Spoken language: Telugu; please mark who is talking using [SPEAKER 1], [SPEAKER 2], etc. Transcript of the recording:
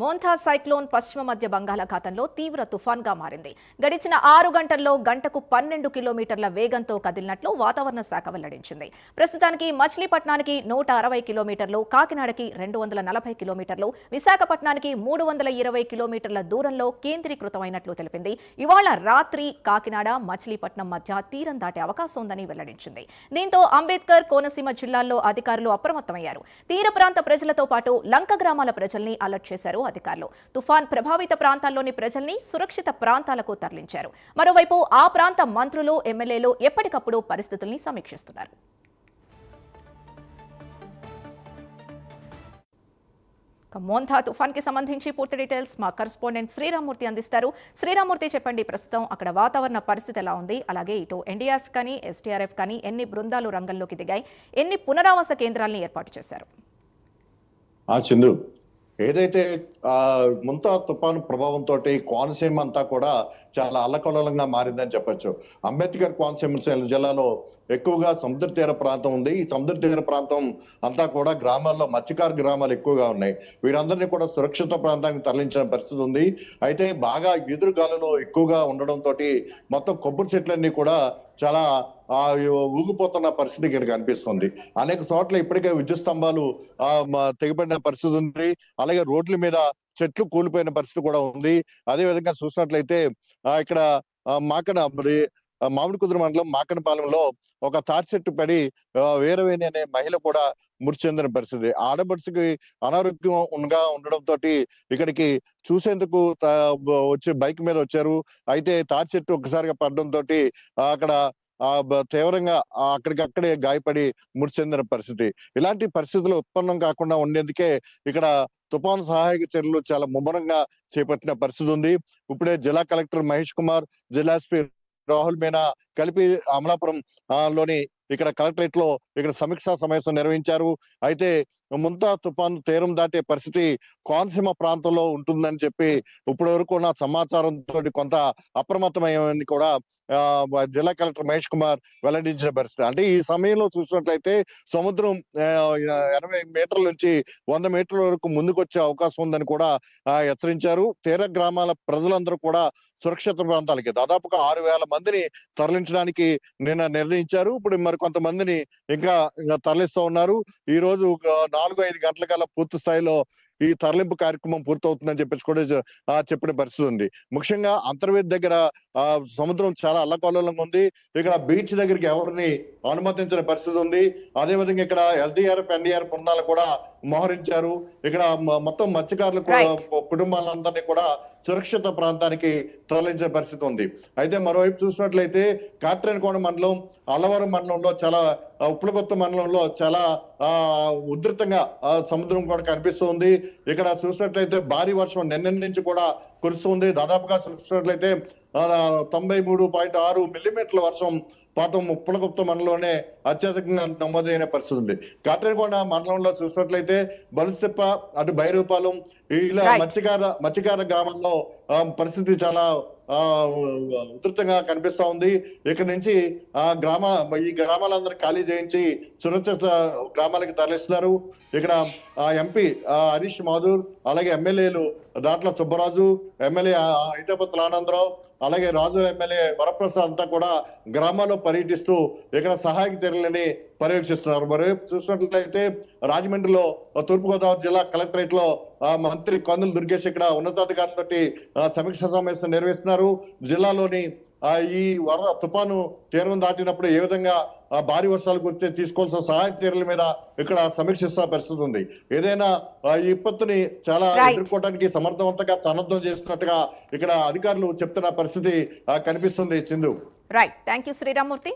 [SPEAKER 1] మోంథా సైక్లోన్ పశ్చిమ మధ్య బంగాళాఖాతంలో తీవ్ర తుఫాన్గా మారింది. గడిచిన 6 గంటల్లో గంటకు 12 కిలోమీటర్ల వేగంతో కదిలినట్లు వాతావరణ శాఖ వెల్లడించింది. ప్రస్తుతానికి మచిలీపట్నానికి 160 కిలోమీటర్లు, కాకినాడకి 240 కిలోమీటర్లు, విశాఖపట్నానికి 320 కిలోమీటర్ల దూరంలో కేంద్రీకృతమైనట్లు తెలిపింది. ఇవాళ రాత్రి కాకినాడ, మచిలీపట్నం మధ్య తీరం దాటే అవకాశం ఉందని వెల్లడించింది. దీంతో అంబేద్కర్, కోనసీమ జిల్లాల్లో అధికారులు అప్రమత్తమయ్యారు. తీర ప్రాంత ప్రజలతో పాటు లంక గ్రామాల ప్రజల్ని అలర్ట్ చేశారు అధికారులు. తుఫాన్ ప్రభావిత ప్రాంతాల్లోని ప్రజల్ని సురక్షిత ప్రాంతాలకు తరలించారు. మరోవైపు ఆ ప్రాంత మంత్రులు, ఎమ్మెల్యేలు ఎప్పటికప్పుడు పరిస్థితుల్ని సమీక్షిస్తున్నారు. మోంథా తుఫాన్ కి సంబంధించి పూర్తి డీటెయిల్స్ మా కరెస్పాండెంట్ శ్రీరామూర్తి అందిస్తారు. శ్రీరామూర్తి, చెప్పండి, ప్రస్తుతం అక్కడ వాతావరణ పరిస్థితి ఎలా ఉంది? అలాగే ఇటు ఎన్డీఆర్ఎఫ్ కానీ ఎస్డీఆర్ఎఫ్ కానీ ఎన్ని బృందాలు రంగంలోకి దిగాయి? ఎన్ని పునరావాస కేంద్రాలను ఏర్పాటు చేశారు?
[SPEAKER 2] చందు, ఏదైతే ముంతా తుఫాను ప్రభావంతో కోనసీమ అంతా కూడా చాలా అల్లకల్లోలంగా మారిందని చెప్పొచ్చు. అంబేద్కర్ కోనసీమ జిల్లాలో ఎక్కువగా సముద్ర తీర ప్రాంతం ఉంది. ఈ సముద్ర తీర ప్రాంతం అంతా కూడా గ్రామాల్లో మత్స్యకారు గ్రామాలు ఎక్కువగా ఉన్నాయి. వీరందరినీ కూడా సురక్షిత ప్రాంతానికి తరలించిన పరిస్థితి ఉంది. అయితే బాగా ఎదురుగాలులు ఎక్కువగా ఉండడంతో మొత్తం కొబ్బరి చెట్లన్నీ కూడా చాలా ఊగిపోతున్న పరిస్థితి ఇక్కడ కనిపిస్తుంది. అనేక చోట్ల ఇప్పటికే విద్యుత్ స్తంభాలు తెగిపడిన పరిస్థితి ఉంది. అలాగే రోడ్ల మీద చెట్లు కూలిపోయిన పరిస్థితి కూడా ఉంది. అదే విధంగా చూసినట్లయితే ఇక్కడ మామిడి కుదురు మండలం మాకనపాలెంలో ఒక తాటి చెట్టు పడి వీరవేణి అనే మహిళ కూడా మృతి చెందిన పరిస్థితి. ఆడపడుచుకి అనారోగ్యంగా ఉండడంతో ఇక్కడికి చూసేందుకు వచ్చి బైక్ మీద వచ్చారు. అయితే తాటి చెట్టు ఒక్కసారిగా పడడంతో అక్కడ తీవ్రంగా అక్కడికక్కడే గాయపడి మృతి చెందిన పరిస్థితి. ఇలాంటి పరిస్థితులు ఉత్పన్నం కాకుండా ఉండేందుకే ఇక్కడ తుఫాను సహాయక చర్యలు చాలా ముమ్మరంగా చేపట్టిన పరిస్థితి ఉంది. ఇప్పుడే జిల్లా కలెక్టర్ మహేష్ కుమార్, జిల్లా ఎస్పీ రాహుల్ మీనా కలిపి అమలాపురం లోని ఇక్కడ కలెక్టరేట్ లో ఇక్కడ సమీక్షా సమావేశం నిర్వహించారు. అయితే ముంతా తుఫాను తీరం దాటే పరిస్థితి కోనసీమ ప్రాంతంలో ఉంటుందని చెప్పి ఇప్పటి వరకు ఉన్న సమాచారంతో కొంత అప్రమత్తమైంది కూడా జిల్లా కలెక్టర్ మహేష్ కుమార్ వెల్లడించిన పరిస్థితి. అంటే ఈ సమయంలో చూసినట్లయితే సముద్రం 80 మీటర్ల నుంచి 100 మీటర్ల వరకు ముందుకు వచ్చే అవకాశం ఉందని కూడా హెచ్చరించారు. తీర గ్రామాల ప్రజలందరూ కూడా సురక్షిత ప్రాంతాలకి దాదాపుగా 6,000 మందిని తరలించడానికి నిర్ణయించారు. ఇప్పుడు మరి కొంతమందిని ఇంకా తరలిస్తూ ఉన్నారు. ఈ రోజు 4-5 గంటల కల్లా పూర్తి స్థాయిలో ఈ తరలింపు కార్యక్రమం పూర్తవుతుందని చెప్పేసి కూడా చెప్పిన పరిస్థితి ఉంది. ముఖ్యంగా అంతర్వేది దగ్గర సముద్రం చాలా అల్లకల్లోలంగా ఉంది. ఇక్కడ బీచ్ దగ్గరికి ఎవరిని అనుమతించిన పరిస్థితి ఉంది. అదే విధంగా ఇక్కడ ఎస్డీఆర్ఎఫ్, ఎన్డీఆర్ఎఫ్ బృందాలు కూడా మోహరించారు. ఇక్కడ మొత్తం మత్స్యకారుల కుటుంబాలందరినీ కూడా సురక్షిత ప్రాంతానికి తరలించిన పరిస్థితి ఉంది. అయితే మరోవైపు చూసినట్లయితే కాట్రేనికోణ మండలం, అల్లవరం మండలంలో చాలా ఉప్పులకొత్త మండలంలో చాలా ఉధృతంగా సముద్రం కూడా కనిపిస్తుంది. ఇక్కడ చూసినట్లయితే భారీ వర్షం నిన్న నుంచి కూడా కురుస్తుంది. దాదాపుగా చూసినట్లయితే 93.6 మిల్లీమీటర్ల వర్షం పాతం ఉప్పలగుప్త మండలంలోనే అత్యధికంగా నమోదైన పరిస్థితి ఉంది. కాట్రేనికోణ మండలంలో చూసినట్లయితే బలుతిప్ప, అటు బైరూపాలెం ఇలా మత్స్యకార గ్రామంలో పరిస్థితి చాలా ఉధృతంగా కనిపిస్తా ఉంది. ఇక్కడ నుంచి ఈ గ్రామాలందరూ ఖాళీ చేయించి సురక్షిత గ్రామాలకి తరలిస్తున్నారు. ఇక్కడ ఎంపీ హరీష్ మాధూర్, అలాగే ఎమ్మెల్యేలు దాట్ల సుబ్బరాజు, ఎమ్మెల్యే ఐటపత్తుల ఆనందరావు, అలాగే రాజు ఎమ్మెల్యే వరప్రసాద్ అంతా కూడా గ్రామాల్లో పర్యటిస్తూ ఇక్కడ సహాయక చర్యలని పర్యవేక్షిస్తున్నారు. మరోవైపు చూసినట్లయితే రాజమండ్రిలో తూర్పుగోదావరి జిల్లా కలెక్టరేట్ లో మంత్రి కందుల దుర్గేష్ ఇక్కడ ఉన్నతాధికారులతో సమీక్ష సమావేశం నిర్వహిస్తున్నారు. జిల్లాలోని ఈ వరద తుఫాను తీరం దాటినప్పుడు ఏ విధంగా భారీ వర్షాలు గురించి తీసుకోవాల్సిన సహాయక చర్యల మీద ఇక్కడ సమీక్షిస్తున్న పరిస్థితి ఉంది. ఏదైనా ఈ విపత్తుని చాలా ఎదుర్కోవడానికి సమర్థవంతంగా సన్నద్ధం చేస్తున్నట్టుగా ఇక్కడ అధికారులు చెప్తున్న పరిస్థితి కనిపిస్తుంది. చిందు,
[SPEAKER 1] రైట్, థ్యాంక్ యూ శ్రీరామూర్తి.